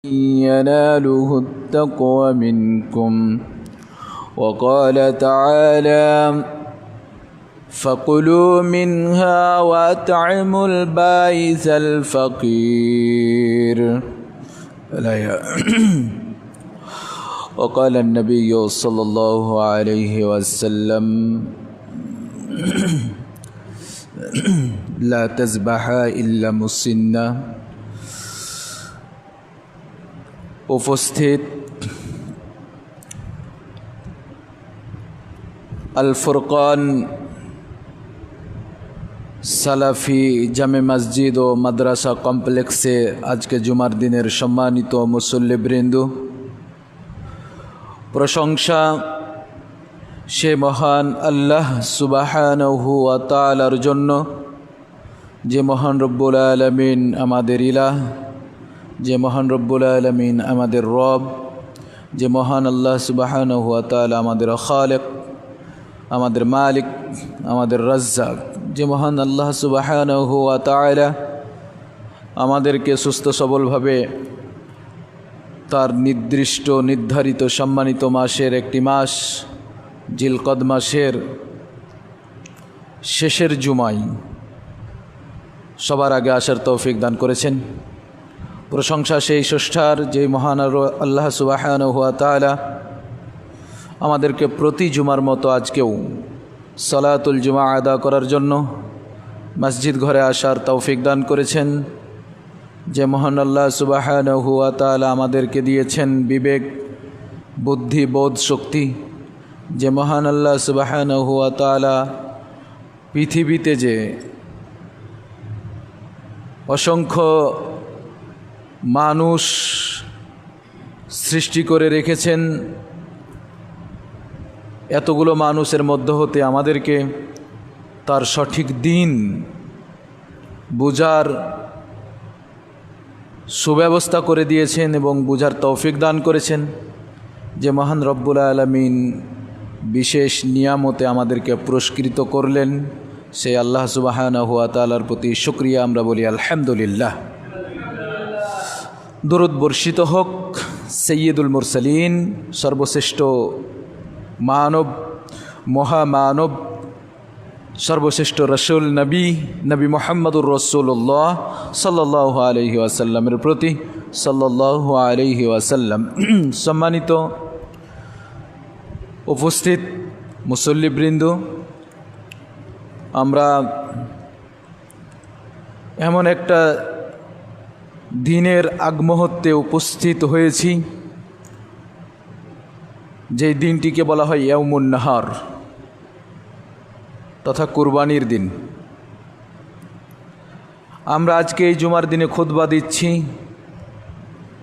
يناله التقوى منكم وقال تعالى فكلوا منها وأطعموا البائس الفقير وقال النبي صلى الله عليه وسلم لا تذبح إلا مسنة। উপস্থিত আল ফুরকান সালাফি জামে মসজিদ ও মাদ্রাসা কমপ্লেক্সে আজকে জুমার দিনের সম্মানিত মুসল্লিবৃন্দ, প্রশংসা সে মহান আল্লাহ সুবহানাহু ওয়া তাআলার জন্য, যে মহান রব্বুল আলামিন আমাদের ইলাহ, যে মহান রব্বুল আলামিন আমাদের রব, যে মহান আল্লাহ সুবহানাহু ওয়া তাআলা আমাদের খালিক, আমাদের মালিক, আমাদের রাজ্জাক, যে মহান আল্লাহ সুবহানাহু ওয়া তাআলা আমাদেরকে সুস্থ সবলভাবে তার নির্দিষ্ট নির্ধারিত সম্মানিত মাসের একটি মাস জিলকদ মাসের শেষের জুমায় সবার আগে আসার তৌফিক দান করেছেন। প্রশংসা সেই স্রষ্টার, যে মহান আল্লাহ সুবহানাহু ওয়া তাআলা আমাদেরকে প্রতি জুমার মতো আজকেও সালাতুল জুমা আদা করার জন্য মসজিদ ঘরে আসার তৌফিক দান করেছেন। যে মহান আল্লাহ সুবহানাহু ওয়া তাআলা আমাদেরকে দিয়েছেন বিবেক, বুদ্ধি, বোধ, শক্তি, যে মহান আল্লাহ সুবহানাহু ওয়া তাআলা পৃথিবীতে যে অসংখ্য মানুষ সৃষ্টি করে রেখেছেন, এতগুলো মানুষের মধ্য হতে আমাদেরকে তার সঠিক দিন বুঝার সুব্যবস্থা করে দিয়েছেন এবং বুঝার তৌফিক দান করেছেন। যে মহান রব্বুল আলামিন বিশেষ নিয়ামতে আমাদেরকে পুরস্কৃত করলেন, সেই আল্লাহ সুবহানাহু ওয়া তাআলার প্রতি শুকরিয়া আমরা বলি আলহামদুলিল্লাহ। দরুদ বর্ষিত হোক সৈয়দুল মুরসালিন, সর্বশ্রেষ্ঠ মানব, মহামানব, সর্বশ্রেষ্ঠ রসুল নবী মুহাম্মদুর রাসূলুল্লাহ সাল্লাল্লাহু আলাইহি ওয়াসাল্লামের প্রতি সাল্লাল্লাহু আলাইহি ওয়াসাল্লাম। সম্মানিত উপস্থিত মুসল্লিবৃন্দ, আমরা এমন একটা দিনের আগমুহূর্তে উপস্থিত হয়েছি, যেই দিনটিকে বলা হয় ইয়াউমুন নাহার তথা কুরবানির দিন। আমরা আজকে এই জুমার দিনে খুতবা দিচ্ছি,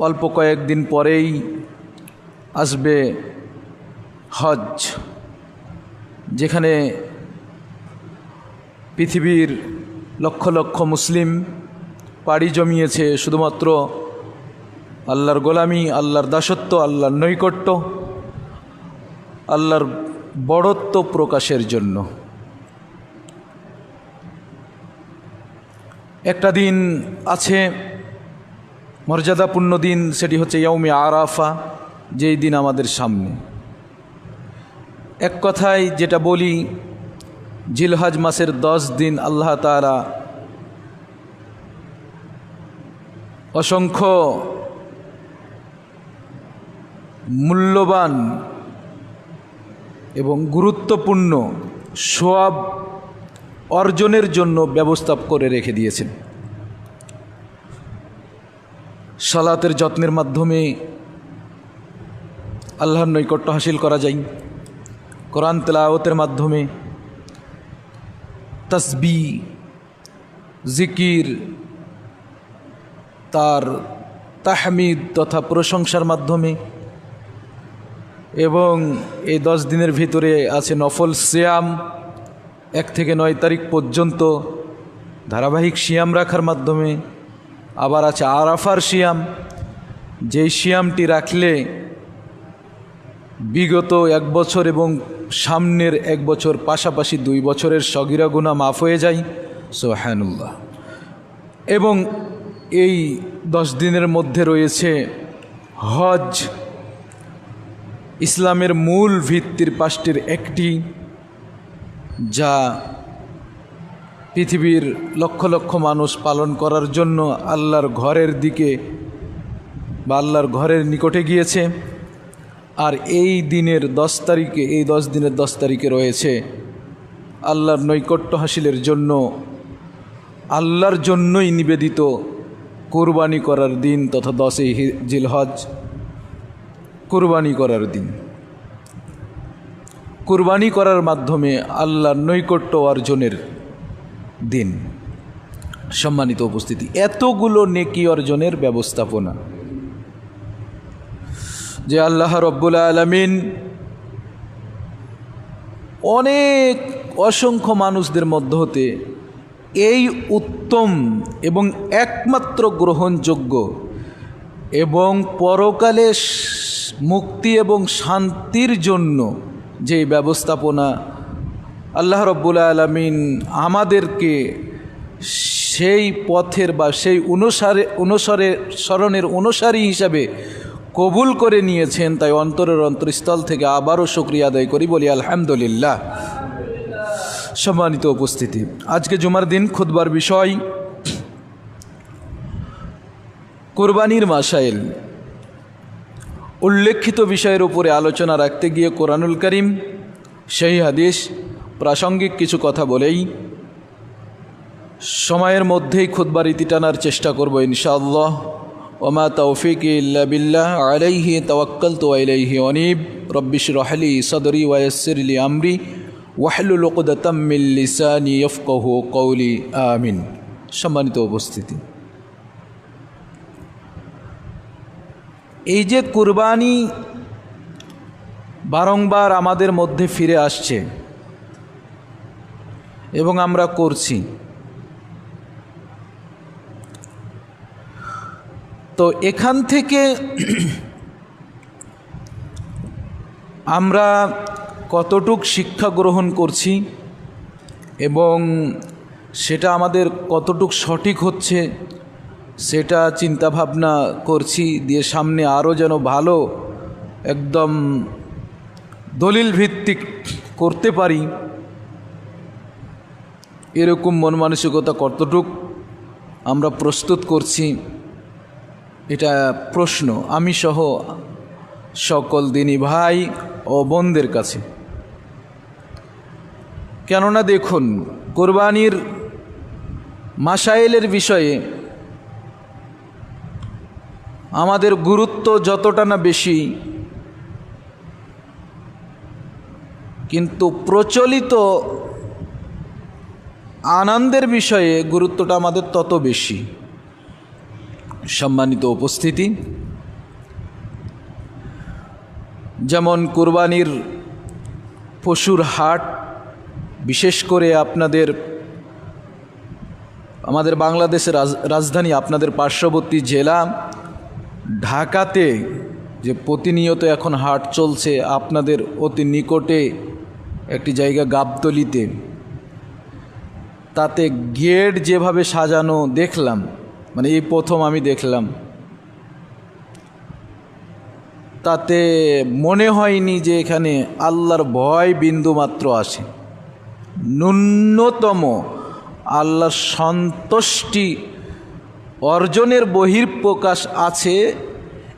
অল্প কয়েকদিন পরেই আসবে হজ, যেখানে পৃথিবীর লক্ষ লক্ষ মুসলিম পাড়ি জমিয়েছে শুধুমাত্র আল্লাহর গোলামি, আল্লাহর দাসত্ব, আল্লাহর নৈকট্য, আল্লাহর বড়ত্ব প্রকাশের জন্য। একটা দিন আছে মর্যাদাপূর্ণ দিন, সেটি হচ্ছে ইয়াউমে আরাফা, যেই দিন আমাদের সামনে। এক কথায় যেটা বলি, জিলহজ মাসের 10 দিন আল্লাহ তাআলা অসংখ্য মূল্যবান এবং গুরুত্বপূর্ণ সওয়াব অর্জনের জন্য ব্যবস্থা করে রেখে দিয়েছেন। সালাতের যত্নের মাধ্যমে আল্লাহর নৈকট্য হাসিল করা যায়, কোরআন তেলাওয়াতের মাধ্যমে, তাসবিহ, জিকির, তার তাহমিদ তথা প্রশংসার মাধ্যমে, এবং এই 10 দিনের ভিতরে আছে নফল সিয়াম, 1 থেকে 9 তারিখ পর্যন্ত ধারাবাহিক সিয়াম রাখার মাধ্যমে। আবার আছে আরাফার সিয়াম, যেই সিয়ামটি রাখলে বিগত 1 বছর এবং সামনের 1 বছর, পাশাপাশি 2 বছরের সগীরা গুনাহ মাফ হয়ে যায়। সুবহানাল্লাহ। এবং এই 10 দিনের মধ্যে রয়েছে হজ ইসলামের মূল ভিত্তির পাঁচটির একটি, যা পৃথিবীর লক্ষ লক্ষ মানুষ পালন করার জন্য আল্লাহর ঘরের দিকে বা আল্লাহর ঘরের নিকটে গিয়েছে। আর এই দিনের 10 তারিখে, এই 10 দিনের 10 তারিখে রয়েছে আল্লাহর নৈকট্য হাসিলের জন্য, আল্লাহর জন্যই নিবেদিত কুরবানি করার দিন তথা 10ই জিলহজ কুরবানি করার দিন। কুরবানি করার মাধ্যমে আল্লাহর নৈকট্য অর্জনের দিন। সম্মানিত উপস্থিতি, এতগুলো নেকি অর্জনের ব্যবস্থাপনা যে আল্লাহ রব্বুল আলামিন অনেক অসংখ্য মানুষদের মধ্য হতে এই উত্তম এবং একমাত্র গ্রহণযোগ্য এবং পরকালে মুক্তি এবং শান্তির জন্য যে ব্যবস্থাপনা আল্লাহ রব্বুল আলামিন আমাদেরকে সেই পথের বা সেই অনুসরণের অনুসারী হিসাবে কবুল করে নিয়েছেন, তাই অন্তরের অন্তরস্থল থেকে আবারও শুকরিয়া আদায় করি, বলি আলহামদুলিল্লাহ। সম্মানিত উপস্থিতি, আজকে জুমার দিন খুতবার বিষয় কুরবানির মাসাইল। উল্লেখিত বিষয়ের উপরে আলোচনা রাখতে গিয়ে কোরআনুল কারীম, সেই হাদিস, প্রাসঙ্গিক কিছু কথা বলেই সময়ের মধ্যেই খুতবার ইতি টানার চেষ্টা করব ইনশাআল্লাহ। ওমা তৌফিকি ইল্লা বিল্লাহ, আলাইহি তাওয়াক্কালতু ওয়া ইলাইহি উনীব। রব্বি ইশরাহ লি সাদরি ওয়া ইয়াসসির লি আমরি ওয়াহলুল উকদাতাম মিন লিসানি ইয়াফকাহু কওলি, আমিন। সম্মানিত উপস্থিতি, এই যে কুরবানি বারংবার আমাদের মধ্যে ফিরে আসছে এবং আমরা করছি, তো এখান থেকে আমরা কতটুক শিক্ষা গ্রহণ করছি এবং সেটা আমাদের কতটুক সঠিক হচ্ছে সেটা চিন্তা ভাবনা করছি, দিয়ে সামনে আরও যেন ভালো একদম দলিল ভিত্তিক করতে পারি, এরকম মন মানসিকতা কতটুক আমরা প্রস্তুত করছি, এটা প্রশ্ন আমি সহ সকল দিনী ভাই ও বোনদের কাছে। কেননা দেখুন, কোরবানির মাসাইলের বিষয়ে আমাদের গুরুত্ব যতটা না বেশি, কিন্তু প্রচলিত আনন্দের বিষয়ে গুরুত্বটা আমাদের তত বেশি। সম্মানিত উপস্থিতি, যেমন কুরবানির পশুর হাট, বিশেষ করে আমাদের বাংলাদেশের রাজধানী, আপনাদের পার্শ্ববর্তী জেলা ঢাকাতে যে প্রতিনিয়ত এখন হাট চলছে, আপনাদের অতি নিকটে একটি জায়গা গাবতলীতে, তাতে গেট যেভাবে সাজানো দেখলাম, মানে এই প্রথম আমি দেখলাম, তাতে মনে হয়নি যে এখানে আল্লাহর ভয় বিন্দুমাত্র আছে। ন্যূনতম আল্লাহর সন্তুষ্টি অর্জনের বহির্প্রকাশ আছে,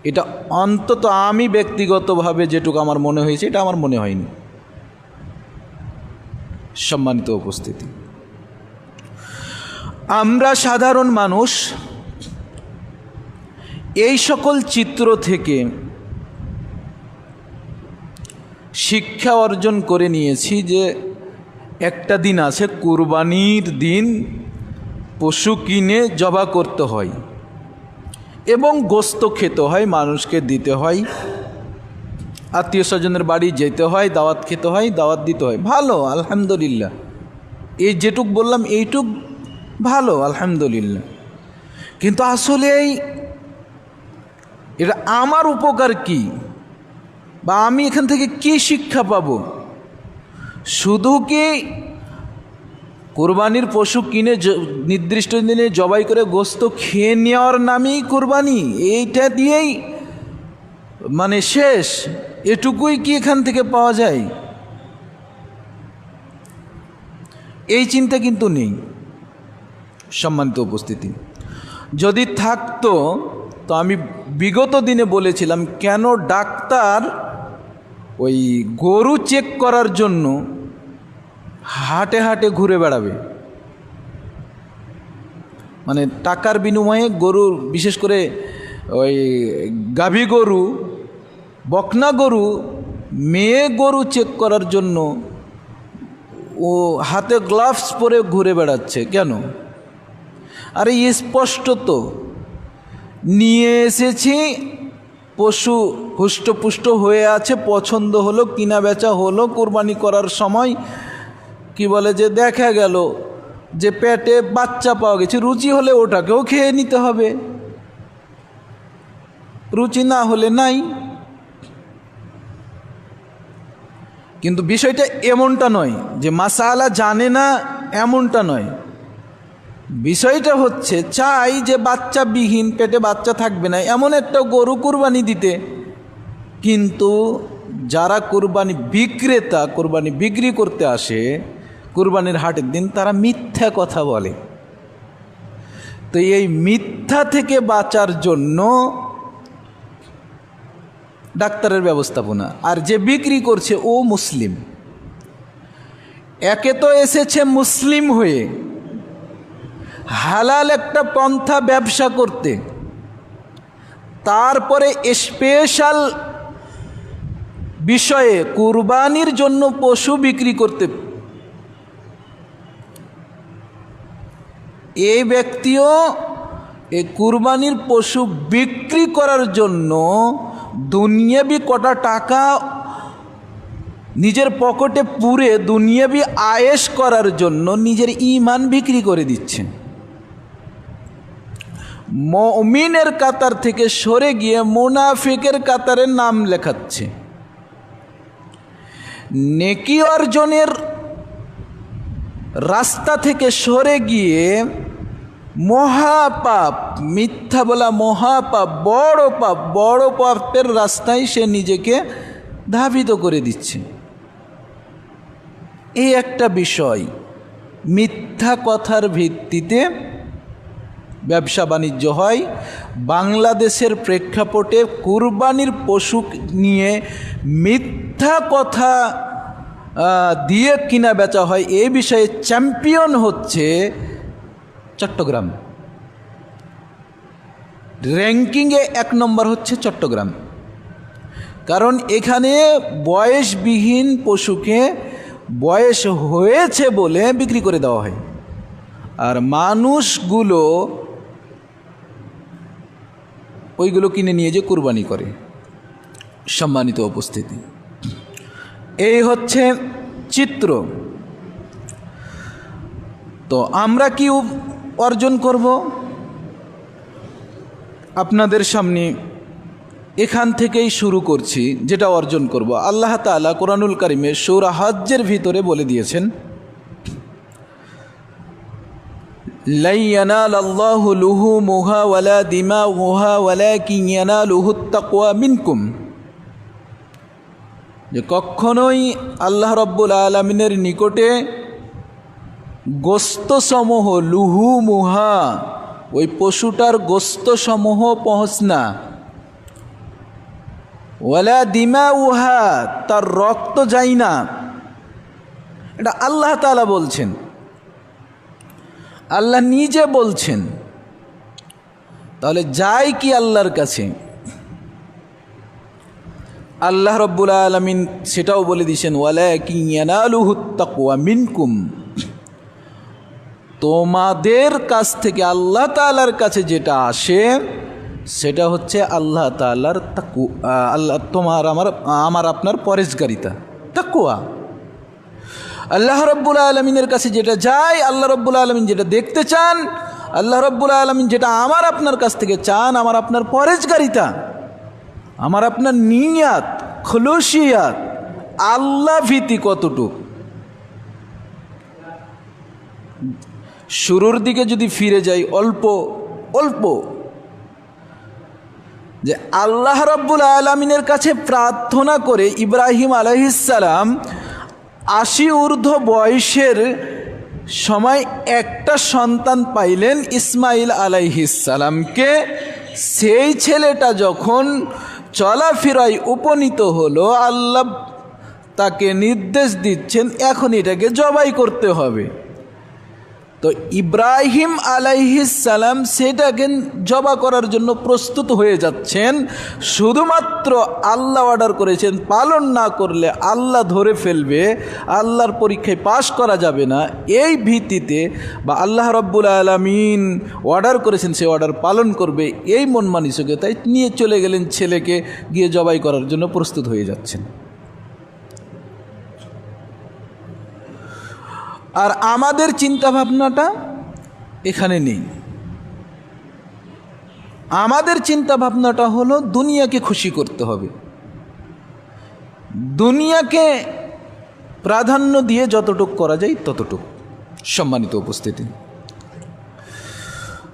এটা অন্তত আমি ব্যক্তিগতভাবে যেটুকু আমার মনে হয়েছে, এটা আমার মনে হয়নি। সম্মানিত উপস্থিতি, আমরা সাধারণ মানুষ এই সকল চিত্র থেকে শিক্ষা অর্জন করে নিয়েছি যে একটা দিন আছে, কুরবানির দিন, পশু কিনে জবা করতে হয় এবং গোশত খেতে হয়, মানুষকে দিতে হয়, আত্মীয় স্বজনের বাড়ি যেতে হয়, দাওয়াত খেতে হয়, দাওয়াত দিতে হয়। ভালো, আলহামদুলিল্লাহ। এই যেটুক বললাম এইটুক ভালো, আলহামদুলিল্লাহ। কিন্তু আসলে এটা আমার উপকার কি, বা আমি এখান থেকে কি শিক্ষা পাব? শুধু কি কোরবানির পশু কিনে নির্দিষ্ট দিনে জবাই করে গোশত খেয়ে নেওয়ার নামেই কোরবানি, এইটা দিয়েই মানে শেষ, এটুকুই কি এখান থেকে পাওয়া যায়? এই চিন্তা কিন্তু নেই। সম্মানিত উপস্থিতি, যদি থাকতো তো আমি বিগত দিনে বলেছিলাম কেন ডাক্তার ওই গরু চেক করার জন্য হাটে হাটে ঘুরে বেড়াবে। মানে টাকার বিনিময়ে গরু, বিশেষ করে ওই গাভী গরু, বকনা গরু, মেয়ে গরু চেক করার জন্য ও হাতে গ্লাভস পরে ঘুরে বেড়াচ্ছে কেন? আরে স্পষ্ট তো, নিয়ে এসেছি, পশু হুষ্টপুষ্ট হয়ে আছে, পছন্দ হলো, কিনা বেচা হলো, কোরবানি করার সময় কি বলে যে দেখা গেল যে পেটে বাচ্চা পাওয়া গেছে, রুচি হলে ওটাকেও খেয়ে নিতে হবে, রুচি না হলে নাই। কিন্তু বিষয়টা এমনটা নয় যে মাসালা জানে না, এমনটা নয়। বিষয়টা হচ্ছে চাই যে বাচ্চাবিহীন, পেটে বাচ্চা থাকবে না এমন একটা গরু কুরবানি দিতে, কিন্তু যারা কুরবানি বিক্রেতা, কুরবানি বিক্রি করতে আসে কুরবানির হাটের দিন, তারা মিথ্যা কথা বলে। তো এই মিথ্যা থেকে বাঁচার জন্য ডাক্তারের ব্যবস্থাপনা। আর যে বিক্রি করছে ও মুসলিম, একে তো এসেছে মুসলিম হয়ে হালাল একটা পন্থা ব্যবসা করতে, তারপরে স্পেশাল বিষয়ে কুরবানির জন্য পশু বিক্রি করতে। এই ব্যক্তিও এই কুরবানির পশু বিক্রি করার জন্য দুনিয়াবি কটা টাকা নিজের পকেটে পুরে দুনিয়াবি আয়েশ করার জন্য নিজের ঈমান বিক্রি করে দিচ্ছে। মুমিনের কাতার থেকে সরে গিয়ে মুনাফিকের কাতারে নাম লেখাচ্ছে। নেকি অর্জনের রাস্তা থেকে সরে গিয়ে মহাপাপ, মিথ্যা বলা মহাপাপ, বড় পাপের রাস্তায় সে নিজেকে ধাবিত করে দিচ্ছে। এই একটা বিষয়, মিথ্যা কথার ভিত্তিতে ব্যবসা বাণিজ্য হয়। বাংলাদেশের প্রেক্ষাপটে কুরবানির পশু নিয়ে মিথ্যা কথা দিয়ে কিনা বেচা হয়। এই বিষয়ে চ্যাম্পিয়ন হচ্ছে চট্টগ্রাম, র্যাঙ্কিংয়ে 1 নম্বর হচ্ছে চট্টগ্রাম। কারণ এখানে বয়সবিহীন পশুকে বয়স হয়েছে বলে বিক্রি করে দেওয়া হয়, আর মানুষগুলো ওইগুলো কিনে নিয়ে যে কুরবানি করে। সম্মানিত উপস্থিতি, এই হচ্ছে চিত্র। তো আমরা কি অর্জন করব? আপনাদের সামনে এখান থেকেই শুরু করছি। যেটা অর্জন করব, আল্লাহ তাআলা কোরআনুল কারিমে সূরা হজ্জের ভিতরে বলে দিয়েছেন, লা ইয়ানালাল্লাহু লুহুমুহা ওয়ালা দিমাউহা ওয়ালাকিন ইয়ানালুহুত তাকওয়া মিনকুম, যে কখনোই আল্লাহ রাব্বুল আলামিনের নিকটে গোস্তসমূহ, লুহুমুহা, ওই পশুটার গোস্তসমূহ পৌঁছ না, ওয়ালা দিমাউহা, তার রক্ত যায় না। এটা আল্লাহ তাআলা বলছেন, আল্লাহ নিজে বলছেন। তাহলে যায় কি আল্লাহর কাছে? আল্লাহ রাব্বুল আলামিন সেটাও বলে দিয়েছেন, ওয়ালাকিন ইয়ানালুহুত তাকওয়া মিনকুম, তোমাদের কাছ থেকে আল্লাহ তাআলার কাছে যেটা আসে সেটা হচ্ছে আল্লাহ তাআলার তাকওয়া, আল্লাহ তোমার আমার আপনার পরেজগারিতা, তাকওয়া। আল্লাহ রাব্বুল আলামিনের কাছে যেটা যায়, আল্লাহ রাব্বুল আলামিন যেটা দেখতে চান, আল্লাহ রাব্বুল আলামিন যেটা আমার আপনার কাছ থেকে চান, আমার আপনার পরেজগারিতা, আমার আপনার নিয়াত, খুলুসিয়াত, আল্লাহ ভীতি কতটুক। শুরুর দিকে যদি ফিরে যাই, অল্প অল্প যে আল্লাহ রাব্বুল আলামিনের কাছে প্রার্থনা করে ইব্রাহিম আলাইহিসসালাম 80 ঊর্ধ্ব বয়সের সময় একটা সন্তান পাইলেন ইসমাইল আলাইহিসসালামকে। সেই ছেলেটা যখন চলাফেরায় উপনীত হলো, আল্লাহ তাকে নির্দেশ দিচ্ছেন এখন এটাকে জবাই করতে হবে। তো ইব্রাহিম আলাইহিসসালাম সেটাকে জবা করার জন্য প্রস্তুত হয়ে যাচ্ছেন। শুধুমাত্র আল্লাহ অর্ডার করেছেন, পালন না করলে আল্লাহ ধরে ফেলবে, আল্লাহর পরীক্ষায় পাশ করা যাবে না, এই ভীতিতে বা আল্লাহ রাব্বুল আলামিন অর্ডার করেছেন সে অর্ডার পালন করবে, এই মন মানসিকতায় নিয়ে চলে গেলেন ছেলেকে, গিয়ে জবাই করার জন্য প্রস্তুত হয়ে যাচ্ছেন। আর আমাদের চিন্তা ভাবনাটা এখানে নেই। আমাদের চিন্তা ভাবনাটা হলো দুনিয়াকে খুশি করতে হবে, দুনিয়াকে প্রাধান্য দিয়ে যতটুকু করা যায় ততটুকু। সম্মানিত উপস্থিতি,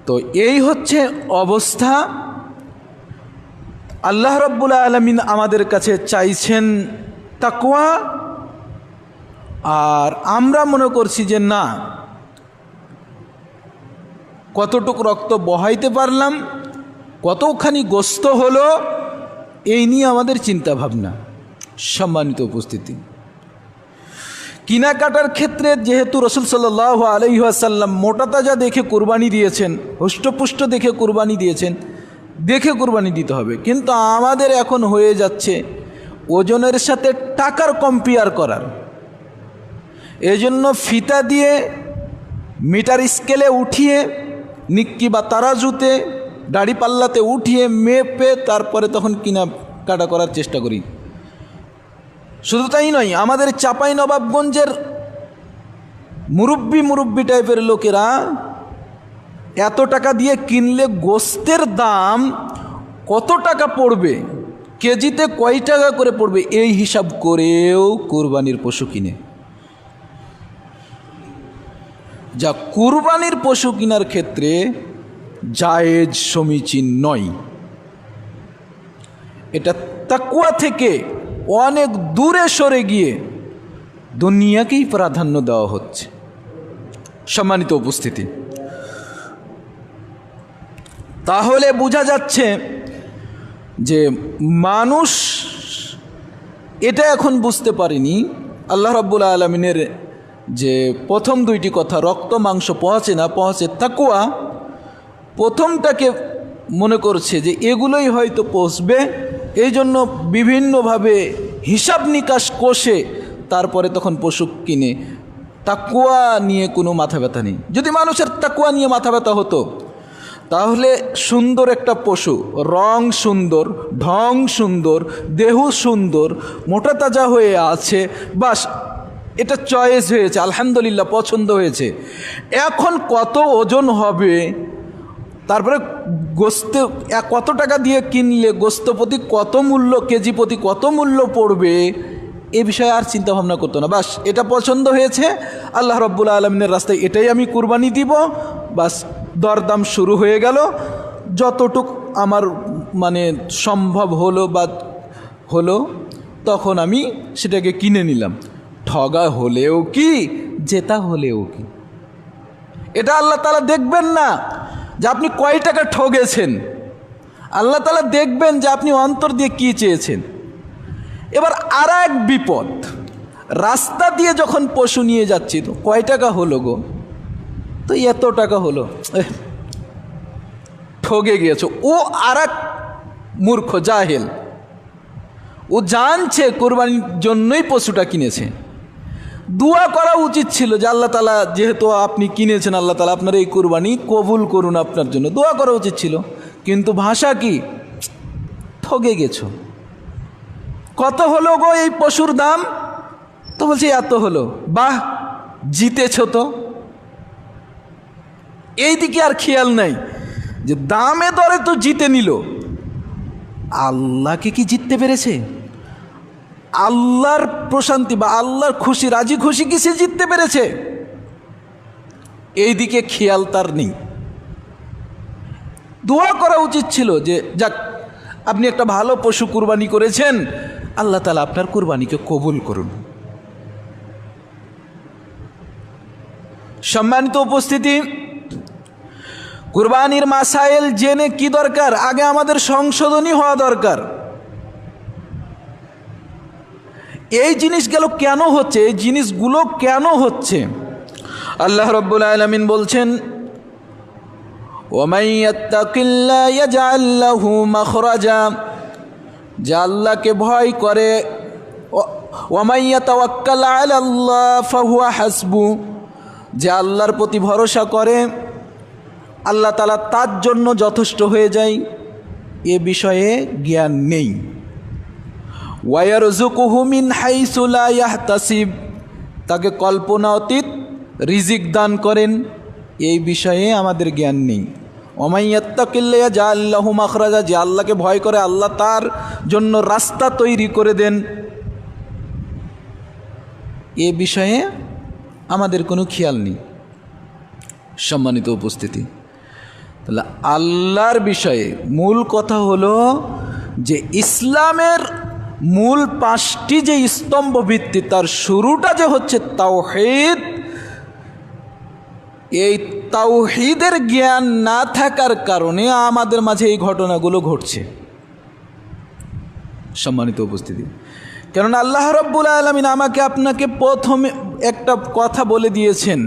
তো এই হচ্ছে অবস্থা। আল্লাহ রাব্বুল আলামিন আমাদের কাছে চাইছেন তাকওয়া, আর আমরা মনে করছি যে না, কতটুকু রক্ত বহাইতে পারলাম, কতখানি গোস্ত হলো, এই নিয়ে আমাদের চিন্তা ভাবনা। সম্মানিত উপস্থিতি, কেনাকাটার ক্ষেত্রে যেহেতু রাসূল সাল্লাল্লাহু আলাইহি ওয়াসাল্লাম মোটা তাজা দেখে কুরবানি দিয়েছেন, হুষ্টপুষ্ট দেখে কুরবানি দিয়েছেন, দেখে কুরবানি দিতে হবে। কিন্তু আমাদের এখন হয়ে যাচ্ছে ওজনের সাথে টাকার কম্পেয়ার করার। এজন্য ফিতা দিয়ে মিটার স্কেলে উঠিয়ে, নিক্কি বা তারাজুতে দাড়িপাল্লাতে উঠিয়ে মেপে তারপরে তখন কেনাকাটা করার চেষ্টা করি। শুধু তাই নয়, আমাদের চাঁপাইনবাবগঞ্জের মুরব্বি টাইপের লোকেরা এত টাকা দিয়ে কিনলে গোস্তের দাম কত টাকা পড়বে, কেজিতে কয় টাকা করে পড়বে, এই হিসাব করেও কুরবানির পশু কিনে। যা কুরবানির পশু কেনার ক্ষেত্রে জায়েজ, সমীচীন নয়। এটা তাকওয়া থেকে অনেক দূরে সরে গিয়ে দুনিয়াকেই প্রাধান্য দেওয়া হচ্ছে। সম্মানিত উপস্থিতি, তাহলে বোঝা যাচ্ছে যে মানুষ এটা এখন বুঝতে পারেনি আল্লাহ রাব্বুল আলামিনের যে প্রথম দুইটি কথা, রক্ত মাংস পৌঁছে না, পৌঁছে তাকওয়া। প্রথমটাকে মনে করছে যে এগুলোই হয়তো পৌঁছবে, এই জন্য বিভিন্নভাবে হিসাব নিকাশ কষে তারপরে তখন পশু কিনে। তাকওয়া নিয়ে কোনো মাথা ব্যথা নেই। যদি মানুষের তাকওয়া নিয়ে মাথা ব্যথা হতো তাহলে সুন্দর একটা পশু, রং সুন্দর, ঢং সুন্দর, দেহ সুন্দর, মোটা তাজা হয়ে আছে, বাস এটা চয়েস হয়েছে, আলহামদুলিল্লাহ পছন্দ হয়েছে। এখন কত ওজন হবে, তারপরে গোস্ত কত টাকা দিয়ে কিনলে গোস্ত প্রতি কত মূল্য, কেজি প্রতি কত মূল্য পড়বে, এ বিষয়ে আর চিন্তা ভাবনা করতো না। বাস এটা পছন্দ হয়েছে, আল্লাহ রাব্বুল আলামিনের রাস্তায় এটাই আমি কুরবানি দিব, বাস দরদাম শুরু হয়ে গেল। যতটুক আমার মানে সম্ভব হলো বা হলো তখন আমি সেটাকে কিনে নিলাম। ঠগা হলেও কি, জেতা হলেও কি, এটা আল্লাহ তাআলা দেখবেন না যে আপনি কয় টাকা ঠগেছেন, আল্লাহ তাআলা দেখবেন যে আপনি অন্তর দিয়ে কি চেয়েছেন। এবার আর এক বিপদ, রাস্তা দিয়ে যখন পশু নিয়ে যাচ্ছি, তো কয় টাকা হলো গো, তো এত টাকা হলো, ঠগে গিয়েছ। ও আর এক মূর্খ জাহেল, ও জানছে কোরবানির জন্যই পশুটা কিনেছে। দোয়া করা উচিত ছিল যে আল্লাহ তাআলা যেহেতু আপনি কিনেছেন, আল্লাহ তাআলা আপনার এই কুরবানি কবুল করুন, আপনার জন্য দোয়া করা উচিত ছিল। কিন্তু ভাষা কি, ঠগে গেছো। কত হলো গো এই পশুর দাম, তো বলছে এত হলো। বাহ, জিতেছ তো। এই দিকে আর খেয়াল নাই যে দামে দরে তো জিতে নিল, আল্লাহকে কি জিততে পেরেছে? আল্লাহর প্রশান্তি বা আল্লাহর খুশি, রাজি খুশি কি সে জিততে পেরেছে? এই দিকে খেয়াল তার নেই। দোয়া করা উচিত ছিল যে যাক আপনি একটা ভালো পশু কুরবানি করেছেন, আল্লাহ তাআলা আপনার কুরবানিকে কবুল করুন। সম্মানিত উপস্থিতি, কুরবানির মাসাইল জেনে কি দরকার? আগে আমাদের সংশোধনী হওয়া দরকার। এই জিনিসগুলো কেন হচ্ছে, এই জিনিসগুলো কেন হচ্ছে? আল্লাহ রাব্বুল আলামিন বলছেন, ওয়ামান ইয়াত্তাকিল্লাহ ইয়াজআল লাহু মাখরাজা, যে আল্লাহকে ভয় করে, ওয়ামান ইয়াতাওয়াক্কাল আলাল্লাহ ফাহুয়া হাসবু, যে আল্লাহর প্রতি ভরসা করে আল্লাহ তাআলা তার জন্য যথেষ্ট হয়ে যায়, এ বিষয়ে জ্ঞান নেই। ওয়ায়ারযুকুহু মিন হাইসু লা ইয়াহতাসিব, তাকে কল্পনা অতীত রিজিক দান করেন, এই বিষয়ে আমাদের জ্ঞান নেই। ওমান ইয়াত্তাকিল্লাহ ইয়াজআল লাহু মাখরাজা, যে আল্লাহকে ভয় করে আল্লাহ তার জন্য রাস্তা তৈরি করে দেন, এ বিষয়ে আমাদের কোনো খেয়াল নেই। সম্মানিত উপস্থিতি, তাহলে আল্লাহর বিষয়ে মূল কথা হলো যে ইসলামের মূল 5টি যে স্তম্ভ ভিত্তি, তার শুরুটা যে হচ্ছে তাওহীদ। এই তাওহীদের জ্ঞান না থাকার কারণে আমাদের মাঝে এই ঘটনাগুলো ঘটছে। সম্মানিত উপস্থিতি, কেননা আল্লাহ রাব্বুল আলামিন আমাকে আপনাকে প্রথমে একটা কথা বলে দিয়েছেন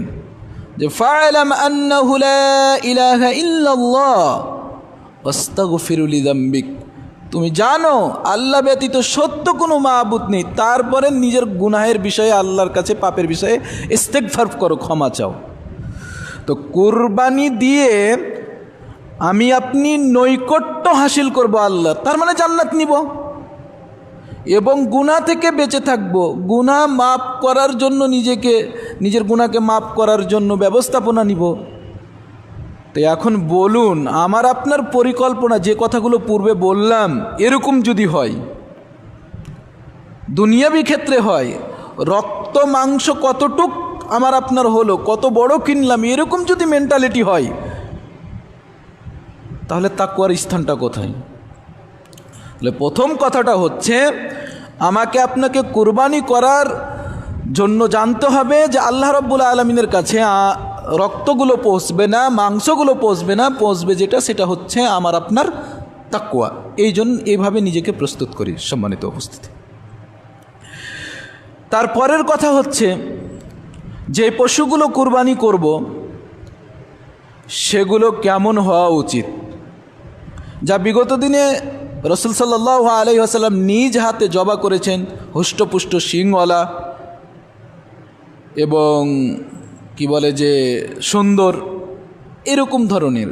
যে ফা'লাম আন্নাহু লা ইলাহা ইল্লাল্লাহ ওয়াস্তাগফির লিযামবিক, তুমি জানো আল্লাহ ব্যতীত সত্য কোনো মাবুদ নেই, তারপরে নিজের গুনাহের বিষয়ে আল্লাহর কাছে পাপের বিষয়ে ইস্তেগফার করো, ক্ষমা চাও। তো কুরবানি দিয়ে আমি আপনি নৈকট্য হাসিল করব আল্লাহ, তার মানে জান্নাত নিব এবং গুনাহ থেকে বেঁচে থাকব, গুনাহ মাফ করার জন্য নিজের গুনাহকে মাফ করার জন্য ব্যবস্থাপনা নিব। তো এখন বলুন, আমার আপনার পরিকল্পনা যে কথাগুলো পূর্বে বললাম, এরকম যদি হয়, দুনিয়াবি ক্ষেত্রে হয়, রক্ত মাংস কতটুক আমার আপনার হলো, কত বড় কিনলাম, এরকম যদি মেন্টালিটি হয়, তাহলে তাকওয়ার স্থানটা কোথায়? তাহলে প্রথম কথাটা হচ্ছে আমাকে আপনাকে কুরবানি করার জন্য জানতে হবে যে আল্লাহ রাব্বুল আলামিনের কাছে রক্তগুলো পৌঁছবে না, মাংসগুলো পৌঁছবে না, পৌঁছবে যেটা, সেটা হচ্ছে আমার আপনার তাকওয়া। এই জন্য এইভাবে নিজেকে প্রস্তুত করি। সম্মানিত উপস্থিতি, তারপরের কথা হচ্ছে যে পশুগুলো কুরবানি করব সেগুলো কেমন হওয়া উচিত, যা বিগত দিনে রাসূল সাল্লাল্লাহু আলাইহি ওয়াসাল্লাম নিজ হাতে জবা করেছেন, হুষ্টপুষ্ট শিংওয়ালা এবং কি বলে যে সুন্দর, এরকম ধরনের।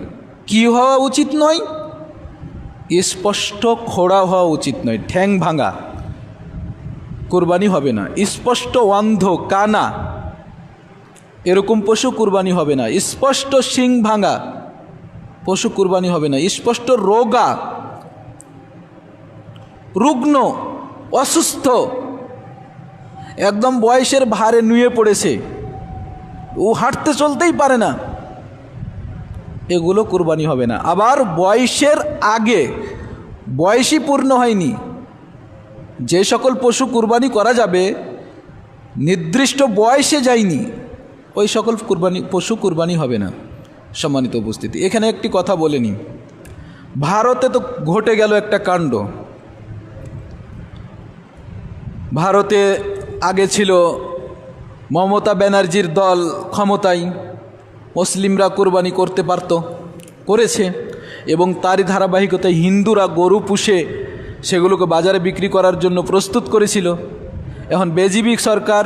কি হওয়া উচিত নয়? স্পষ্ট খোড়া হওয়া উচিত নয়, ঠ্যাং ভাঙা, কুরবানি হবে না। স্পষ্ট অন্ধ কানা, এরকম পশু কুরবানি হবে না। স্পষ্ট শিং ভাঙা পশু কুরবানি হবে না। স্পষ্ট রোগা, রুগ্ন, অসুস্থ, একদম বয়সের ভারে নুয়ে পড়েছে, ও হাঁটতে চলতেই পারে না, এগুলো কুরবানি হবে না। আবার বয়সের আগে, বয়সই পূর্ণ হয়নি, যে সকল পশু কুরবানি করা যাবে নির্দিষ্ট বয়সে যায়নি, ওই সকল পশু কুরবানি হবে না। সম্মানিত উপস্থিতি, এখানে একটি কথা বলে নিই। ভারতে তো ঘটে গেল একটা কাণ্ড। ভারতে আগে ছিল মমতা ব্যানার্জির দল ক্ষমতায়, মুসলিমরা কুরবানি করতে পারত, করেছে, এবং তারই ধারাবাহিকতায় হিন্দুরা গরু পুষে সেগুলোকে বাজারে বিক্রি করার জন্য প্রস্তুত করেছিল। এখন বিজেপি সরকার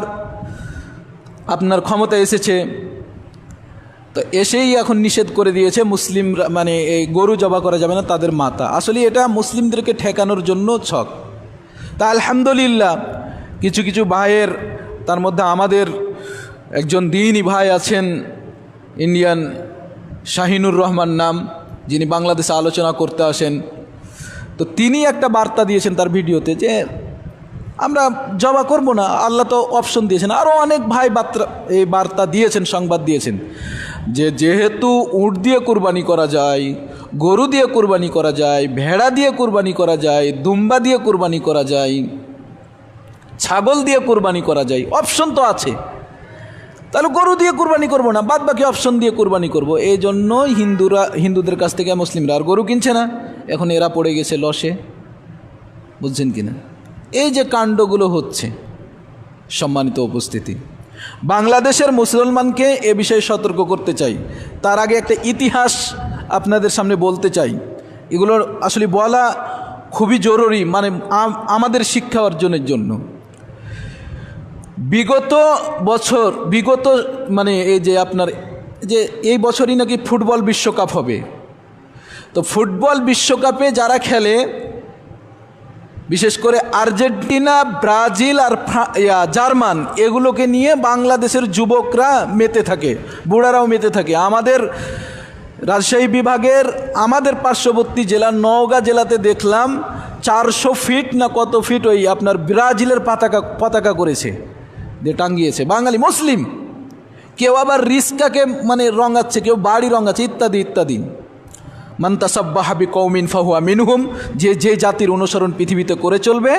আপনার ক্ষমতায় এসেছে, তো এসেই এখন নিষেধ করে দিয়েছে মুসলিমরা, মানে এই গরু জবা করা যাবে না, তাদের মাতা। আসলে এটা মুসলিমদেরকে ঠেকানোর জন্য ছক। তা আলহামদুলিল্লাহ কিছু কিছু ভাইয়ের, তার মধ্যে আমাদের একজন দ্বীনী ভাই আছেন, ইন্ডিয়ান শাহিনুর রহমান নাম, যিনি বাংলাদেশে আলোচনা করতে আসেন, তো তিনি একটা বার্তা দিয়েছেন তার ভিডিওতে যে আমরা জবা করব না, আল্লাহ তো অপশন দিয়েছেন। আরও অনেক ভাই এই বার্তা দিয়েছেন, সংবাদ দিয়েছেন যে যেহেতু উট দিয়ে কুরবানি করা যায়, গরু দিয়ে কুরবানি করা যায়, ভেড়া দিয়ে কুরবানি করা যায়, দুম্বা দিয়ে কুরবানি করা যায়, ছাগল দিয়ে কুরবানি করা যায়, অপশন তো আছে। তাহলে গরু দিয়ে কুরবানি করব না, বাদ বাকি অপশন দিয়ে কুরবানি করব। এই জন্যই হিন্দুদের কাছ থেকে মুসলিমরা আর গরু কিনছে না, এখন এরা পড়ে গেছে লসে। বুঝছেন কিনা? এই যে কাণ্ডগুলো হচ্ছে, সম্মানিত উপস্থিতি, বাংলাদেশের মুসলমানকে এ বিষয়ে সতর্ক করতে চাই। তার আগে একটা ইতিহাস আপনাদের সামনে বলতে চাই। এগুলোর আসলে বলা খুবই জরুরি, মানে আমাদের শিক্ষা অর্জনের জন্য। বিগত মানে এই যে আপনার যে এই বছরই নাকি ফুটবল বিশ্বকাপ হবে। তো ফুটবল বিশ্বকাপে যারা খেলে, বিশেষ করে আর্জেন্টিনা, ব্রাজিল আর জার্মান, এগুলোকে নিয়ে বাংলাদেশের যুবকরা মেতে থাকে, বুড়ারাও মেতে থাকে। আমাদের রাজশাহী বিভাগের আমাদের পার্শ্ববর্তী জেলা নওগাঁ জেলাতে দেখলাম 400 ফিট না কত ফিট ওই আপনার ব্রাজিলের পতাকা করেছে, দিয়ে টাঙ্গিয়েছে, বাঙালি মুসলিম। কেউ আবার রিস্কাকে মানে রঙাচ্ছে, কেউ বাড়ি রঙাচ্ছে, ইত্যাদি ইত্যাদি। মান তাসাব্বাহা বিকওমিন ফাহুয়া মিনহুম, যে জাতির অনুসরণ পৃথিবীতে করে চলবে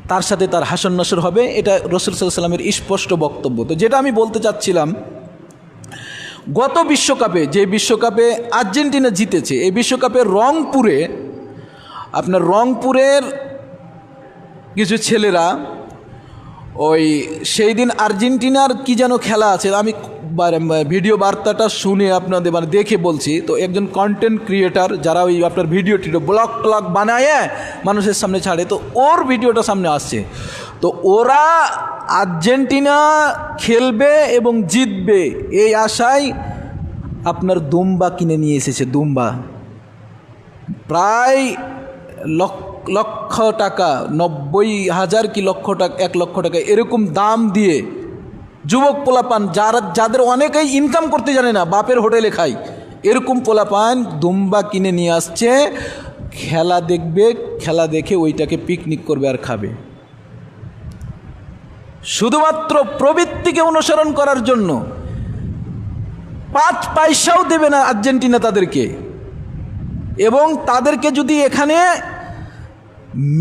তার সাথে তার হাসর নাসর হবে। এটা রাসূল সাল্লাল্লাহু আলাইহি ওয়াসাল্লামের স্পষ্ট বক্তব্য। তো যেটা আমি বলতে চাচ্ছিলাম, গত বিশ্বকাপে যে বিশ্বকাপে আর্জেন্টিনা জিতেছে, এই বিশ্বকাপে রংপুরের কিছু ছেলেরা ওই সেই দিন আর্জেন্টিনার কি যেন খেলা আছে, আমি ভিডিও বার্তাটা শুনে আপনাদের মানে দেখে বলছি। তো একজন কন্টেন্ট ক্রিয়েটার যারা ওই আপনার ভিডিও ব্লগ ট্লগ বানায় মানুষের সামনে ছাড়ে, তো ওর ভিডিওটা সামনে আসছে। তো ওরা আর্জেন্টিনা খেলবে এবং জিতবে এই আশায় আপনার দুম্বা কিনে নিয়ে এসেছে। দুম্বা প্রায় লক্ষ টাকা, 90,000 কি লক্ষ টাকা, 1 লক্ষ টাকা এরকম দাম দিয়ে যুবক পোলাপান যাদের অনেকেই ইনকাম করতে জানে না, বাপের হোটেলে খায়, এরকম পোলাপান দুম্বা কিনে নিয়ে আসছে, খেলা দেখবে, খেলা দেখে ওইটাকে পিকনিক করবে আর খাবে, শুধুমাত্র প্রবৃত্তিকে অনুসরণ করার জন্য। 5 পয়সাও দেবে না আর্জেন্টিনা তাদেরকে, এবং তাদেরকে যদি এখানে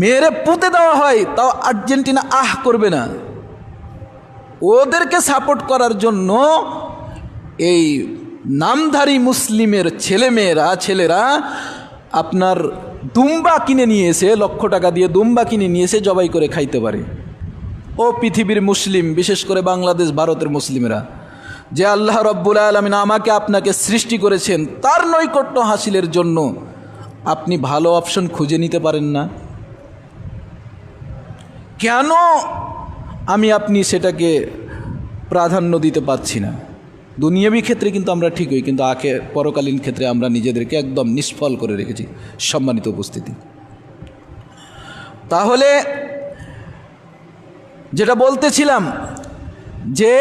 মেরে পুঁতে দেওয়া হয় তাও আর্জেন্টিনা করবে না। ওদেরকে সাপোর্ট করার জন্য এই নামধারী মুসলিমের ছেলেরা আপনার দুম্বা কিনে নিয়ে এসে, লক্ষ টাকা দিয়ে দুম্বা কিনে নিয়ে এসে জবাই করে খাইতে পারে। ও পৃথিবীর মুসলিম, বিশেষ করে বাংলাদেশ ভারতের মুসলিমরা, যে আল্লাহ রব্বুল আলামিন আমাকে আপনাকে সৃষ্টি করেছেন, তার নৈকট্য হাসিলের জন্য আপনি ভালো অপশন খুঁজে নিতে পারেন না? কেন আপনি সেটাকে প্রাধান্য দিতে পারছি না? দুনিয়াবী ক্ষেত্রে কিন্তু আমরা ঠিকই, কিন্তু পরকালীন ক্ষেত্রে আমরা নিজেদেরকে একদম নিষ্ফল করে রেখেছি। সম্মানিত উপস্থিতি, তাহলে যেটা বলতেছিলাম, যে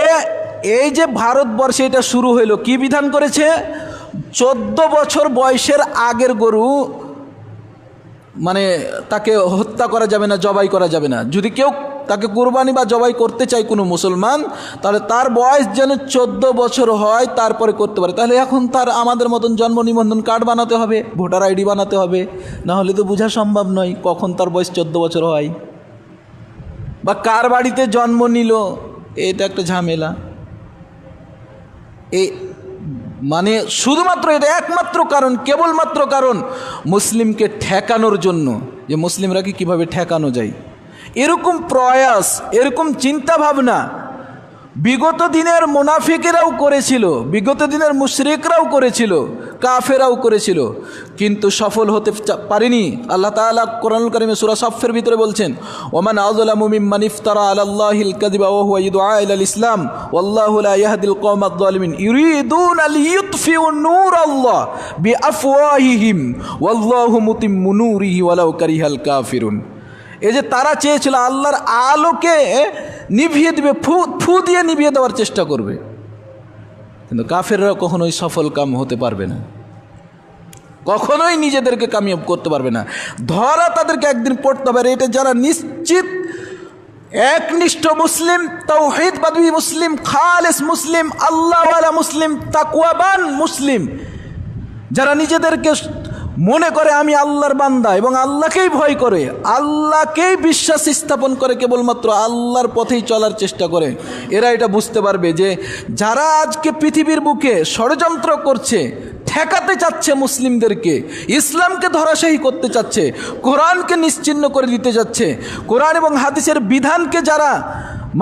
এই যে ভারতবর্ষে এটা শুরু হইল, কি বিধান করেছে? 14 বছর বয়সের আগের গরু মানে তাকে হত্যা করা যাবে না, জবাই করা যাবে না। যদি কেউ তাকে কুরবানি বা জবাই করতে চায় কোনো মুসলমান, তাহলে তার বয়স যেন 14 বছর হয়, তারপরে করতে পারে। তাহলে এখন তার আমাদের মতন জন্ম নিবন্ধন কার্ড বানাতে হবে, ভোটার আইডি বানাতে হবে, না হলে তো বোঝা সম্ভব নয় কখন তার বয়স 14 বছর হয় বা কার বাড়িতে জন্ম নিল। এটা একটা ঝামেলা। মানে শুধুমাত্র এটা একমাত্র কারণ, কেবলমাত্র কারণ মুসলিমকে ঠেকানোর জন্য, যে মুসলিমরাকে কিভাবে ঠেকানো যায়, এরকম প্রয়াস, এরকম চিন্তা ভাবনা বিগত দিনের মুনাফিকেরাও করেছিল, বিগত দিনের মুশরিকরাও করেছিল, কাফেরাও করেছিল, কিন্তু সফল হতে পারেনি। আল্লাহ তাআলা কোরআনুল কারীমে সূরা সাফের ভিতরে বলছেন, ওমান আযলামু মিম্মান ইফতারা আলাল্লাহিল কাযিবা ওয়া হুয়া ইয়াদউ ইলাল ইসলাম ওয়াল্লাহু লা ইয়াহদিল কওমায যালিমিন ইউরিদুনা লিইউতফিউ নূরাল্লাহ বিআফওয়াহিহিম ওয়াল্লাহু মুতিম্মু নূরিহি ওয়ালাউ কারিহাল কাফিরুন। এই যে তারা চেয়েছিল আল্লাহর আলোকে নিভিয়ে দিবে, ফু দিয়ে নিভিয়ে দেওয়ার চেষ্টা করবে, কিন্তু কাফেররা কখনোই সফল কাম হতে পারবে না, কখনোই নিজেদেরকে কামিয়াব করতে পারবে না। ধরা তাদেরকে একদিন পড়তে হবে। এটা যারা নিশ্চিত একনিষ্ঠ মুসলিম, তাওহীদবাদী মুসলিম, খালেস মুসলিম, আল্লাহওয়ালা মুসলিম, তাকওয়াবান মুসলিম, যারা নিজেদেরকে মনে করে আমি আল্লাহর বান্দা এবং আল্লাহকেই ভয় করে, আল্লাহকেই বিশ্বাস স্থাপন করে, কেবলমাত্র আল্লাহর পথেই চলার চেষ্টা করে, এরা এটা বুঝতে পারবে যে যারা আজকে পৃথিবীর বুকে ষড়যন্ত্র করছে, ঠেকাতে চাচ্ছে মুসলিমদেরকে, ইসলামকে ধরাশায়ী করতে চাচ্ছে, কোরআনকে নিশ্চিহ্ন করে দিতে যাচ্ছে, কোরআন এবং হাদিসের বিধানকে যারা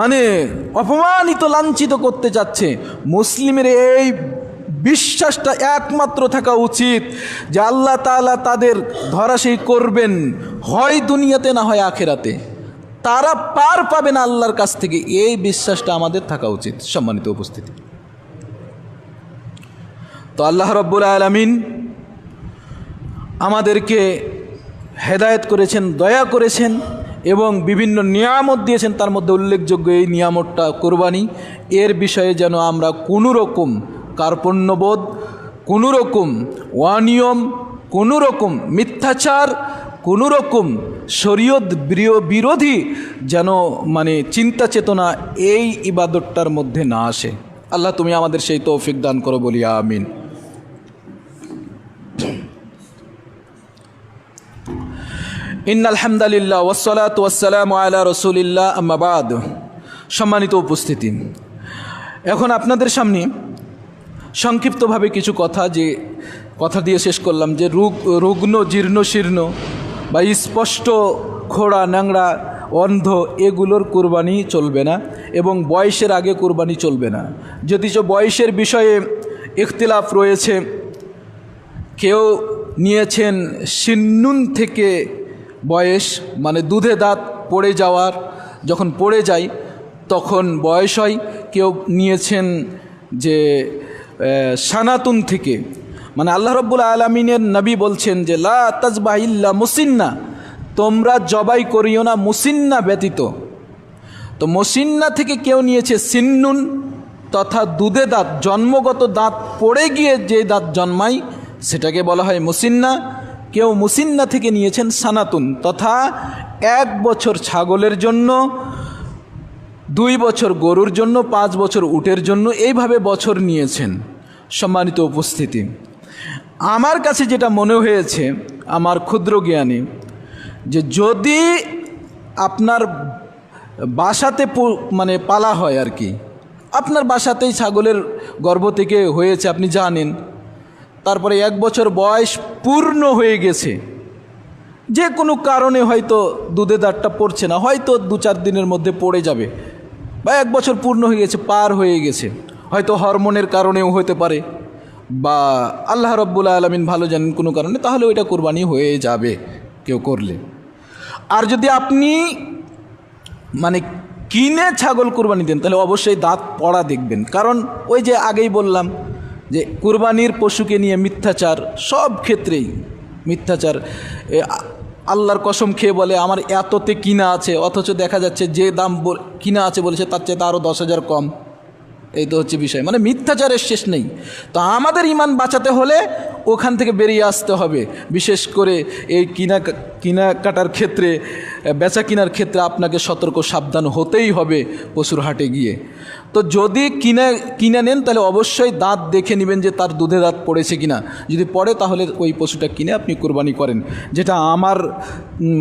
মানে অপমানিত লাঞ্ছিত করতে চাচ্ছে, মুসলিমের এই বিশ্বাসটা একমাত্র থাকা উচিত যে আল্লাহ তাআলা তাদের ধরাশায়ী করবেন, হয় দুনিয়াতে না হয় আখেরাতে, তারা পার পাবে না আল্লাহর কাছ থেকে। এই বিশ্বাসটা আমাদের থাকা উচিত। সম্মানিত উপস্থিতি, তো আল্লাহ রাব্বুল আলামিন আমাদেরকে হেদায়েত করেছেন, দয়া করেছেন এবং বিভিন্ন নিয়ামত দিয়েছেন। তার মধ্যে উল্লেখযোগ্য এই নিয়ামতটা কোরবানি। এর বিষয়ে যেন আমরা কোনো রকম কার্পণ্যবোধ, কোনো রকম অনিয়ম, কোনো রকম মিথ্যাচার, কোনো রকম শরীয়ত বিরোধী যেন মানে চিন্তা চেতনা এই ইবাদতটার মধ্যে না আসে। আল্লাহ তুমি আমাদের সেই তৌফিক দান করো, বলি আমিন। ইন্নাল হামদুলিল্লাহ ওয়াসসালাতু ওয়াসসালামু আলা রাসূলিল্লাহ, আম্মা বাদ। সম্মানিত উপস্থিতি, এখন আপনাদের সামনে সংক্ষিপ্তভাবে কিছু কথা দিয়ে শেষ করলাম যে রুগ্ন, জীর্ণ শীর্ণ বা স্পষ্ট খোড়া, ন্যাংরা, অন্ধ এগুলোর কুরবানি চলবে না এবং বয়সের আগে কুরবানি চলবে না। যদিচ বয়সের বিষয়ে ইখতিলাফ রয়েছে, কেউ নিয়েছেন সিন্নুন থেকে বয়স, মানে দুধে দাঁত পড়ে যাওয়ার, যখন পড়ে যায় তখন বয়স হয়। কেউ নিয়েছেন যে সানাতুন থেকে, মানে আল্লাহ রাব্বুল আলামিনের নবী বলছেন যে লা তাজবাহ ইল্লা মুসিন্না, তোমরা জবাই করিও না মুসিন্না ব্যতীত। তো মুসিন্না থেকে কেউ নিয়েছে সিন্নুন তথা দুধে দাঁত, জন্মগত দাঁত পড়ে গিয়ে যে দাঁত জন্মায় সেটাকে বলা হয় মুসিন্না। কেউ মুসিন্না থেকে নিয়েছেন সানাতুন তথা 1 বছর ছাগলের জন্য, 2 বছর গরুর জন্য, 5 বছর উটের জন্য, এইভাবে বছর নিয়েছেন। সম্মানিত উপস্থিতি, আমার কাছে যেটা মনে হয়েছে আমার ক্ষুদ্র জ্ঞানে, যে যদি আপনার বাসাতে মানে পালা হয় আর কি, আপনার বাসাতেই ছাগলের গর্ভ থেকে হয়েছে, আপনি জানেন, তারপরে 1 বছর বয়স পূর্ণ হয়ে গেছে, যে কোনো কারণে হয়তো দুধে দাঁতটা পড়ছে না, হয়তো 2-4 দিনের মধ্যে পড়ে যাবে, বা 1 বছর পূর্ণ হয়ে গেছে, পার হয়ে গেছে, হয়তো হরমোনের কারণেও হতে পারে, বা আল্লাহ রাব্বুল আলামিন ভালো জানেন কোনো কারণে, তাহলে ওইটা কুরবানি হয়ে যাবে কেউ করলে। আর যদি আপনি মানে কিনে ছাগল কুরবানি দেন তাহলে অবশ্যই দাঁত পড়া দেখবেন, কারণ ওই যে আগেই বললাম যে কুরবানির পশুকে নিয়ে মিথ্যাচার, সব ক্ষেত্রেই মিথ্যাচার। আল্লাহর কসম খেয়ে বলে আমার এততে কিনা আছে, অথচ দেখা যাচ্ছে যে দাম কিনা আছে বলেছে তার চেয়ে আরও 10,000 কম। এই তো হচ্ছে বিষয়, মানে মিথ্যাচারের শেষ নেই। তো আমাদের ঈমান বাঁচাতে হলে ওখান থেকে বেরিয়ে আসতে হবে। বিশেষ করে এই কেনাকাটার ক্ষেত্রে, বেচা কেনার ক্ষেত্রে আপনাকে সতর্ক সাবধান হতেই হবে পশুর হাটে গিয়ে। তো যদি কিনে নেন তাহলে অবশ্যই দাঁত দেখে নেবেন যে তার দুধে দাঁত পড়েছে কিনা, যদি পড়ে তাহলে ওই পশুটা কিনে আপনি কুরবানি করেন। যেটা আমার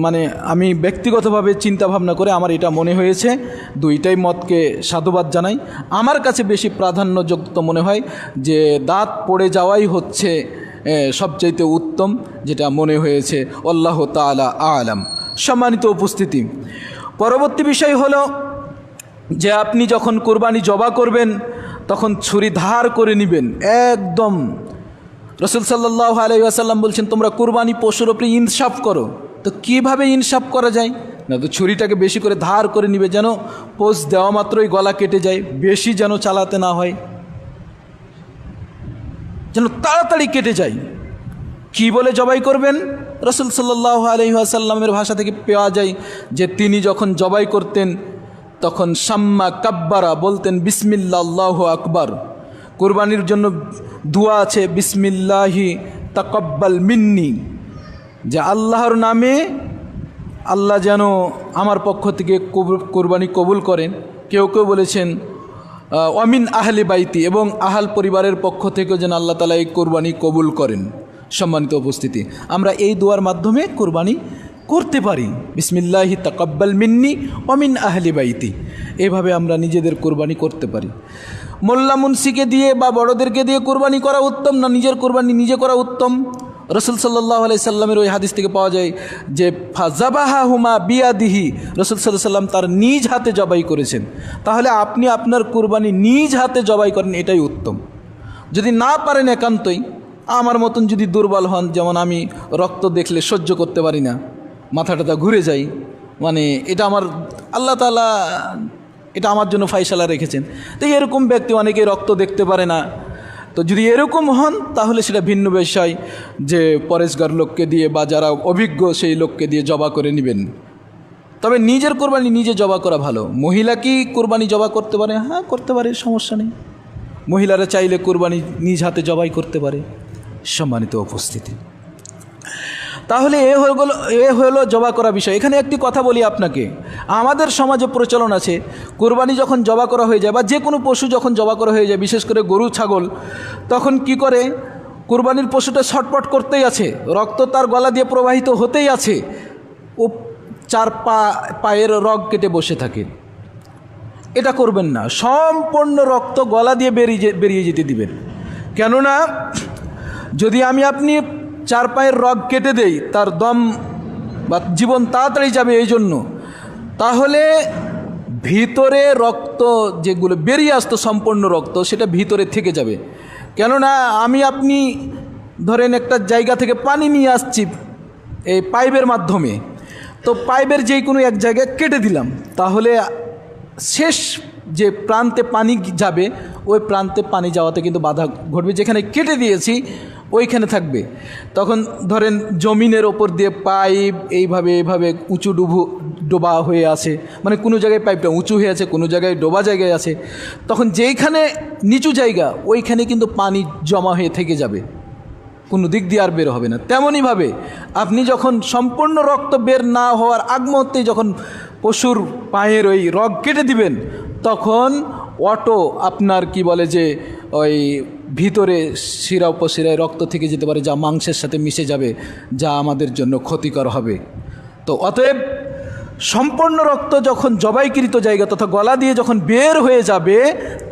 মানে আমি ব্যক্তিগতভাবে চিন্তা ভাবনা করে আমার এটা মনে হয়েছে। দুইটাই মতকে সাধুবাদ জানাই। আমার কাছে বেশি প্রাধান্যযুক্ত মনে হয় যে দাঁত পড়ে যাওয়াই হচ্ছে সবচাইতে উত্তম, যেটা মনে হয়েছে। আল্লাহ তাআলা আলাম। সম্মানিত উপস্থিতি, পরবর্তী বিষয় হলো যে আপনি যখন কুরবানি জবা করবেন তখন ছুরি ধার করে নেবেন একদম। রাসূল সাল্লাল্লাহু আলাইহি ওয়াসাল্লাম বলছেন তোমরা কুরবানি পশুর উপরে ইনসাফ করো। তো কিভাবে ইনসাফ করা যায় না, তো ছুরিটাকে বেশি করে ধার করে নিবে, যেন পোষ দেওয়া মাত্রই গলা কেটে যায়, বেশি যেন চালাতে না হয়, যেন তাড়াতাড়ি কেটে যায়। কি বলে জবাই করবেন? রাসূল সাল্লাল্লাহু আলাইহি ওয়াসাল্লামের ভাষা থেকে পাওয়া যায় যে তিনি যখন জবাই করতেন তখন সাম্মা কাব্বারা বলতেন বিসমিল্লাহ আল্লাহু আকবার। কুরবানির জন্য দোয়া আছে বিসমিল্লাহি তাকাব্বাল মিন্নি, যে আল্লাহর নামে আল্লাহ যেন আমার পক্ষ থেকে কুরবানি কবুল করেন। কেউ কেউ বলেছেন অমিন আহলি বাইতি, এবং আহাল পরিবারের পক্ষ থেকেও যেন আল্লাহ তাআলা এই কোরবানি কবুল করেন। সম্মানিত উপস্থিতি, আমরা এই দোয়ার মাধ্যমে কোরবানি করতে পারি, বিসমিল্লাহি তাকাব্বাল মিন্নি অমিন আহলি বাইতি। এভাবে আমরা নিজেদের কোরবানি করতে পারি। মোল্লা মুন্সিকে দিয়ে বা বড়দেরকে দিয়ে কোরবানি করা উত্তম না নিজের কোরবানি নিজে করা উত্তম? রসুল সাল্লাল্লাহু আলাইহি সাল্লামের ওই হাদিস থেকে পাওয়া যায় যে ফাজাবাহাহুমা বিয়াদিহি, রসুল সাল্লাল্লাহু আলাইহি সাল্লাম তার নিজ হাতে জবাই করেছেন। তাহলে আপনি আপনার কোরবানি নিজ হাতে জবাই করেন, এটাই উত্তম। যদি না পারেন একান্তই, আমার মতন যদি দুর্বল হন, যেমন আমি রক্ত দেখলে সহ্য করতে পারি না, মাথাটা ঘুরে যাই, মানে এটা আমার আল্লাহ তাআলা এটা আমার জন্য ফায়সালা রেখেছেন। তো এরকম ব্যক্তি অনেকে রক্ত দেখতে পারে না, তো যদি এরকম হন তাহলে সেটা ভিন্ন বিষয়, যে পরেশগার লোককে দিয়ে বা যারা অভিজ্ঞ সেই লোককে দিয়ে জবা করে নেবেন। তবে নিজের কোরবানি নিজে জবা করা ভালো। মহিলা কি কোরবানি জবা করতে পারে? হ্যাঁ, করতে পারে, সমস্যা নেই। মহিলারা চাইলে কোরবানি নিজ হাতে জবাই করতে পারে। সম্মানিত উপস্থিতি, তাহলে এ হলো জবা করা বিষয়। এখানে একটি কথা বলি আপনাকে, আমাদের সমাজে প্রচলন আছে, কোরবানি যখন জবা করা হয়ে যায় বা যে কোনো পশু যখন জবা করা হয়ে যায়, বিশেষ করে গরু ছাগল, তখন কি করে, কোরবানির পশুটা ছটপট করতেই আছে, রক্ত তার গলা দিয়ে প্রবাহিত হতেই আছে, ও চার পায়ের রগ কেটে বসে থাকে। এটা করবেন না, সম্পূর্ণ রক্ত গলা দিয়ে বেরিয়ে যেতে দিবেন। কেননা যদি আপনি চার পায়ের রগ কেটে দেই, তার দম বা জীবন তাড়াতাড়ি যাবে এই জন্য, তাহলে ভিতরে রক্ত যেগুলো বেরিয়ে আসতো সম্পূর্ণ রক্ত, সেটা ভিতরে থেকে যাবে। কেননা আপনি ধরেন একটা জায়গা থেকে পানি নিয়ে আসছি এই পাইপের মাধ্যমে, তো পাইপের যে কোনো এক জায়গায় কেটে দিলাম, তাহলে শেষ যে প্রান্তে পানি যাবে ওই প্রান্তে পানি যাওয়াতে কিন্তু বাধা ঘটবে। যেখানে কেটে দিয়েছি ওইখানে থাকবে। তখন ধরেন জমিনের ওপর দিয়ে পাইপ এইভাবে উঁচু ডোবা হয়ে আছে, মানে কোনো জায়গায় পাইপটা উঁচু হয়ে আছে, কোনো জায়গায় ডোবা জায়গায় আছে, তখন যেইখানে নিচু জায়গা ওইখানে কিন্তু পানি জমা হয়ে থেকে যাবে, কোনো দিক দিয়ে আর বের হবে না। তেমনইভাবে আপনি যখন সম্পূর্ণ রক্ত বের না হওয়ার আগ মুহূর্তে যখন পশুর পায়ের ওই রগ কেটে দিবেন, তখন অটো আপনার কি বলে যে ওই ভিতরে শিরা উপশিরায় রক্ত থেকে যেতে পারে, যা মাংসের সাথে মিশে যাবে, যা আমাদের জন্য ক্ষতিকর হবে। তো অতএব সম্পূর্ণ রক্ত যখন জবাইকৃত জায়গা তথা গলা দিয়ে যখন বের হয়ে যাবে,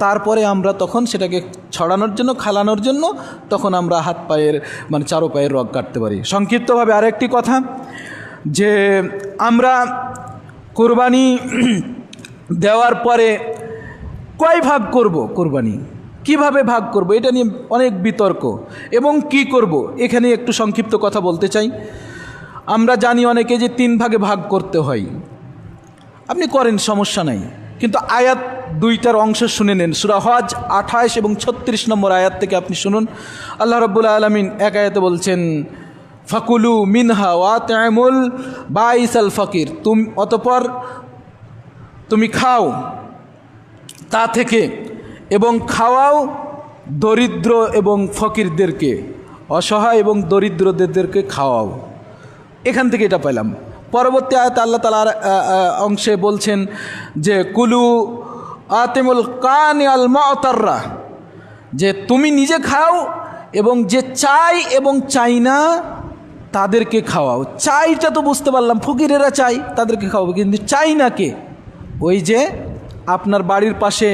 তারপরে আমরা তখন সেটাকে ছড়ানোর জন্য, খালানোর জন্য তখন আমরা হাত পায়ের মানে চারো পায়ের রগ কাটতে পারি। সংক্ষিপ্তভাবে আরেকটি কথা, যে আমরা কোরবানি দেওয়ার পরে কয় ভাগ করব, কোরবানি কিভাবে ভাগ করব, এটা নিয়ে অনেক বিতর্ক, এবং কি করব এখানে একটু সংক্ষিপ্ত কথা বলতে চাই। আমরা জানি অনেকে যে 3 ভাগে ভাগ করতে হয়, আপনি করেন, সমস্যা নাই, কিন্তু আয়াত 2টার অংশ শুনে নেন। সূরা হজ 28 এবং 36 নম্বর আয়াত থেকে আপনি শুনুন। আল্লাহ রাব্বুল আলামিন এক আয়াতে বলছেন, ফাকুলু মিনহা ওয়াত'ইমুল বাইসাল ফাকির, অতঃপর তুমি খাও তা থেকে, এবং খাওয়াও দরিদ্র এবং ফকিরদেরকে, অসহায় এবং দরিদ্রদেরকে খাওয়াও। এখান থেকে এটা পেলাম। পরবর্তী আয়াতে আল্লাহ তাআলার অংশে বলছেন যে কুলু আতিমুল কানি আল মুতাররা, যে তুমি নিজে খাও এবং যে চাই এবং চাই না তাদেরকে খাওয়াও। চাইটা তো বুঝতে পারলাম, ফকিরেরা চাই তাদেরকে খাওয়াবো, কিন্তু চাই না কে? ওই যে আপনার বাড়ির পাশে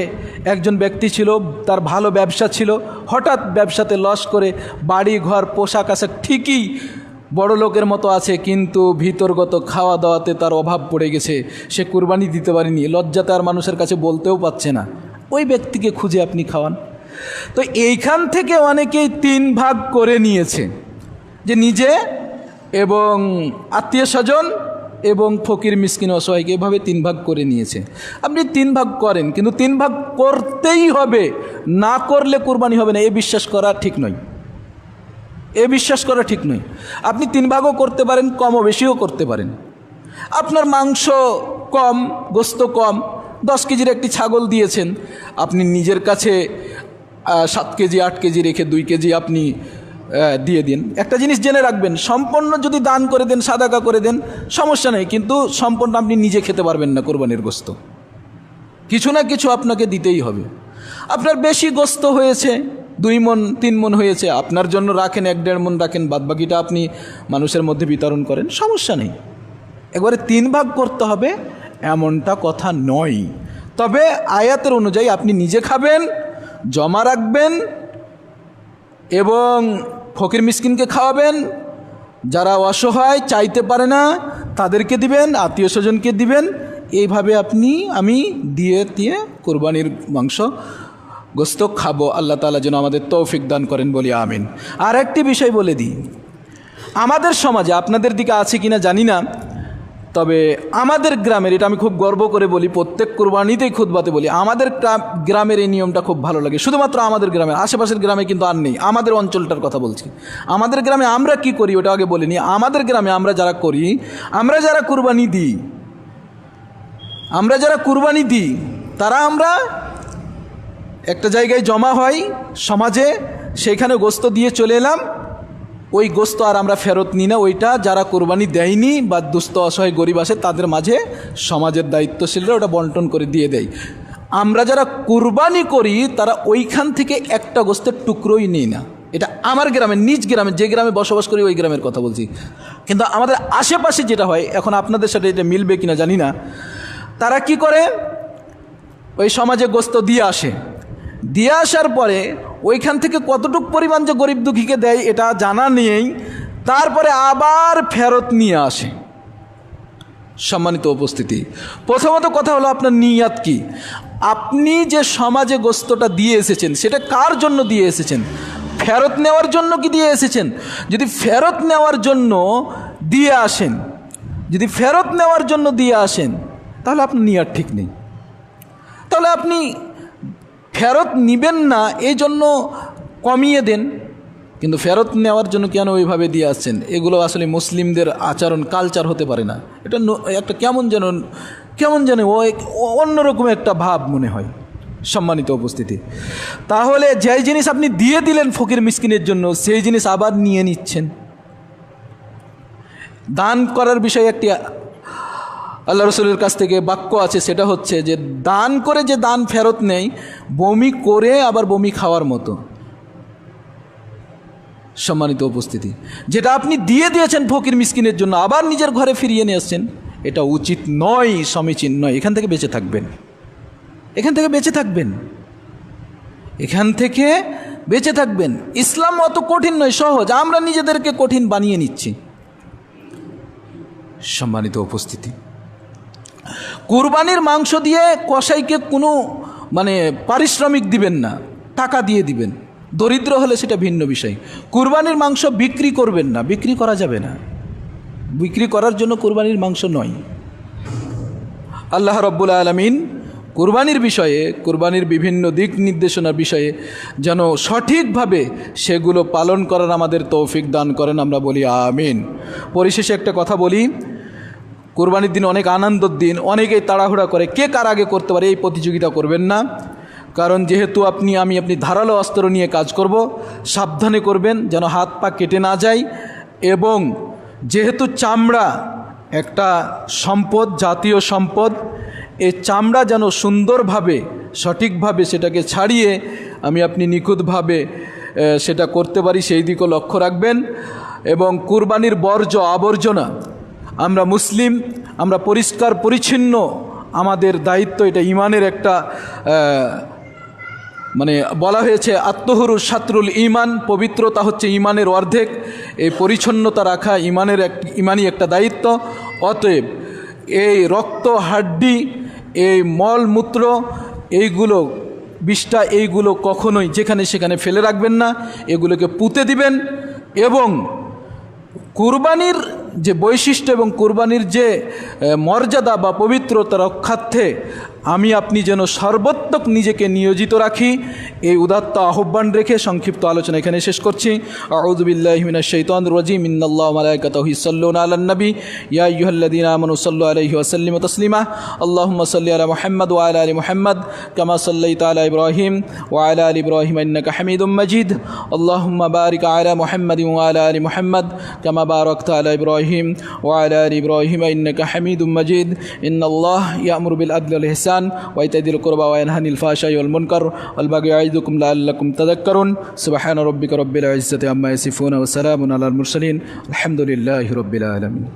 একজন ব্যক্তি ছিল, তার ভালো ব্যবসা ছিল, হঠাৎ ব্যবসাতে লস করে বাড়ি ঘর পোশাক আশাক ঠিকই বড় লোকের মতো আছে, কিন্তু ভিতরগত খাওয়া দাওয়াতে তার অভাব পড়ে গেছে, সে কুরবানি দিতে পারেনি, লজ্জাতে আর মানুষের কাছে বলতেও পারছে না, ওই ব্যক্তিকে খুঁজে আপনি খাওয়ান। তো এইখান থেকে অনেকেই 3 ভাগ করে নিয়েছে, যে নিজে এবং আত্মীয় স্বজন এবং ফকির মিসকিন অসহায়কে, এভাবে 3 ভাগ করে নিয়েছে। আপনি 3 ভাগ করেন, কিন্তু 3 ভাগ করতেই হবে, না করলে কুরবানি হবে না, এ বিশ্বাস করা ঠিক নয়, এ বিশ্বাস করা ঠিক নয়। আপনি 3 ভাগও করতে পারেন, কমও বেশিও করতে পারেন। আপনার মাংস কম, গোস্ত কম, 10 কেজির একটি ছাগল দিয়েছেন, আপনি নিজের কাছে 7 কেজি 8 কেজি রেখে 2 কেজি আপনি দিয়ে দিন। একটা জিনিস জেনে রাখবেন, সম্পূর্ণ যদি দান করে দেন, সাদাকা করে দেন, সমস্যা নেই, কিন্তু সম্পূর্ণ আপনি নিজে খেতে পারবেন না কোরবানির গোস্ত, কিছু না কিছু আপনাকে দিতেই হবে। আপনার বেশি গোস্ত হয়েছে, 2 মণ 3 মণ হয়েছে, আপনার জন্য রাখেন, 1-1.5 মণ রাখেন, বাদবাকিটা আপনি মানুষের মধ্যে বিতরণ করেন, সমস্যা নেই। একবারে 3 ভাগ করতে হবে এমনটা কথা নয়। তবে আয়াতের অনুযায়ী আপনি নিজে খাবেন, জমা রাখবেন এবং ফকির মিসকিনকে খাওয়াবেন, যারা অসহায় চাইতে পারে না তাদেরকে দিবেন, আত্মীয় স্বজনকে দিবেন। এইভাবে আমি দিয়ে কোরবানির মাংস গোস্ত খাবো। আল্লাহ তাআলা যেন আমাদের তৌফিক দান করেন, বলি আমিন। আর একটি বিষয় বলে দিই, আমাদের সমাজে, আপনাদের দিকে আছে কিনা জানি না, তবে আমাদের গ্রামের, এটা আমি খুব গর্ব করে বলি, প্রত্যেক কুরবানিতেই খুতবাতে বলি, আমাদের গ্রামের এই নিয়মটা খুব ভালো লাগে। শুধুমাত্র আমাদের গ্রামের, আশেপাশের গ্রামে কিন্তু আর নেই। আমাদের অঞ্চলটার কথা বলছি। আমাদের গ্রামে আমরা কি করি ওটা আগে বলিনি। আমাদের গ্রামে আমরা যারা করি, আমরা যারা কুরবানি দিই তারা আমরা একটা জায়গায় জমা হয় সমাজে, সেইখানে গোস্ত দিয়ে চলে এলাম। ওই গোস্ত আর আমরা ফেরত নিই না, ওইটা যারা কোরবানি দেয়নি বা দুস্থ অসহায় গরিব আসে তাদের মাঝে সমাজের দায়িত্বশীলরা ওটা বন্টন করে দিয়ে দেয়। আমরা যারা কুরবানি করি তারা ওইখান থেকে একটা গোস্তের টুকরোই নিই না। এটা আমার গ্রামের, নিজ গ্রামে, যে গ্রামে বসবাস করি ওই গ্রামের কথা বলছি। কিন্তু আমাদের আশেপাশে যেটা হয়, এখন আপনাদের সাথে এটা মিলবে কিনা জানি না, তারা কি করে, ওই সমাজে গোস্ত দিয়ে আসার পরে ওইখান থেকে কতটুক পরিমাণ যে গরিব দুঃখীকে দেয় এটা জানা নেই, তারপরে আবার ফেরত নিয়ে আসে। সম্মানিত উপস্থিতি, প্রথমত কথা হলো আপনার নিয়াত কি। আপনি যে সমাজে গোস্তটা দিয়ে এসেছেন সেটা কার জন্য দিয়ে এসেছেন? ফেরত নেওয়ার জন্য কি দিয়ে এসেছেন? যদি ফেরত নেওয়ার জন্য দিয়ে আসেন তাহলে আপনার নিয়াত ঠিক নেই। তাহলে আপনি ফেরত নিবেন না এই জন্য কমিয়ে দেন, কিন্তু ফেরত নেওয়ার জন্য কেন ওইভাবে দিয়ে আসছেন? এগুলো আসলে মুসলিমদের আচরণ, কালচার হতে পারে না। এটা একটা কেমন যেন অন্যরকম একটা ভাব মনে হয়। সম্মানিত উপস্থিতি, তাহলে যেই জিনিস আপনি দিয়ে দিলেন ফকির মিসকিনের জন্য, সেই জিনিস আবার নিয়ে নিচ্ছেন। দান করার বিষয়ে একটি আল্লাহ রসুলের কাছ থেকে বাক্য আছে, সেটা হচ্ছে যে দান করে যে দান ফেরত নেই, বমি করে আবার বমি খাওয়ার মতো। সম্মানিত উপস্থিতি, যেটা আপনি দিয়ে দিয়েছেন ফকির মিসকিনের জন্য আবার নিজের ঘরে ফিরিয়ে নিয়ে আসছেন, এটা উচিত নয়, সমীচীন নয়। এখান থেকে বেঁচে থাকবেন। ইসলাম অত কঠিন নয়, সহজ। আমরা নিজেদেরকে কঠিন বানিয়ে নিচ্ছি। সম্মানিত উপস্থিতি, কুরবানির মাংস দিয়ে কসাইকে কোনো পারিশ্রমিক দিবেন না, টাকা দিয়ে দিবেন। দরিদ্র হলে সেটা ভিন্ন বিষয়। কুরবানির মাংস বিক্রি করবেন না, বিক্রি করা যাবে না, বিক্রি করার জন্য কুরবানির মাংস নয়। আল্লাহ রাব্বুল আলামিন কুরবানির বিষয়ে, কুরবানির বিভিন্ন দিক নির্দেশনার বিষয়ে যেন সঠিকভাবে সেগুলো পালন করার আমাদের তৌফিক দান করেন, আমরা বলি আমিন। পরিশেষে একটা কথা বলি, কুরবানির দিন অনেক আনন্দের দিন, অনেকেই তাড়াহুড়া করে কে কার আগে করতে পারে এই প্রতিযোগিতা করবেন না। কারণ যেহেতু আপনি ধারালো অস্ত্র নিয়ে কাজ করব, সাবধানে করবেন যেন হাত পা কেটে না যায়। এবং যেহেতু চামড়া একটা সম্পদ, জাতীয় সম্পদ, এই চামড়া যেন সুন্দরভাবে, সঠিকভাবে সেটাকে ছাড়িয়ে আপনি নিখুঁতভাবে সেটা করতে পারি, সেই দিকেও লক্ষ্য রাখবেন। এবং কুরবানির বর্জ্য আবর্জনা, আমরা মুসলিম, আমরা পরিষ্কার পরিচ্ছন্ন, আমাদের দায়িত্ব। এটা ইমানের একটা বলা হয়েছে আত্মহুরু শাত্রুল ইমান, পবিত্রতা হচ্ছে ইমানের অর্ধেক। এই পরিচ্ছন্নতা রাখা ইমানি একটা দায়িত্ব। অতএব এই রক্ত, হাড্ডি, এই মলমূত্র, এইগুলো কখনোই যেখানে সেখানে ফেলে রাখবেন না, এগুলোকে পুঁতে দিবেন। এবং কুরবানির যে বৈশিষ্ট্য এবং কুরবানির যে মর্যাদা বা পবিত্রতা রক্ষার্থে আপনি যেন সর্বোত্তক নিজেকে নিয়োজিত রাখি, এই উদাত্ত আহ্বান রেখে সংক্ষিপ্ত আলোচনা এখানে শেষ করছি। আউযু বিল্লাহি মিনাশ শাইতানির রাজিম। ইন্নাল্লাহা ওয়া মালাইকাতাহু ইউসাল্লুনা আলান নবী ইয়া আইয়ুহাল্লাযীনা আমানু সাল্লু আলাইহি ওয়া সাল্লিমু তাসলিমা। আল্লাহুম্মা সাল্লি আলা মুহাম্মাদ ওয়া আলা আলি মুহাম্মাদ কামা সাল্লাইতা আলা ইব্রাহিম ওয়া আলা আলি ইব্রাহিম ইন্নাকা হামিদুম মাজিদ। আল্লাহুম্মা বারিক আলা মুহাম্মাদিন ওয়া আলা আলি মুহাম্মাদ কামা বারাকতা আলা ইব্রাহিম ওয়া আলা আলি ইব্রাহিম ইন্নাকা হামিদুম মাজিদ। ইন্নাল্লাহা ইয়া'মুরু বিল আদলি ওয়াল ইহসান والميزان وإيتاء ذي القربى وينهى عن الفحشاء والمنكر والبغي يعظكم لعلكم تذكرون سبحان ربك رب العزة عما يصفون وسلام على المرسلين الحمد لله رب العالمين.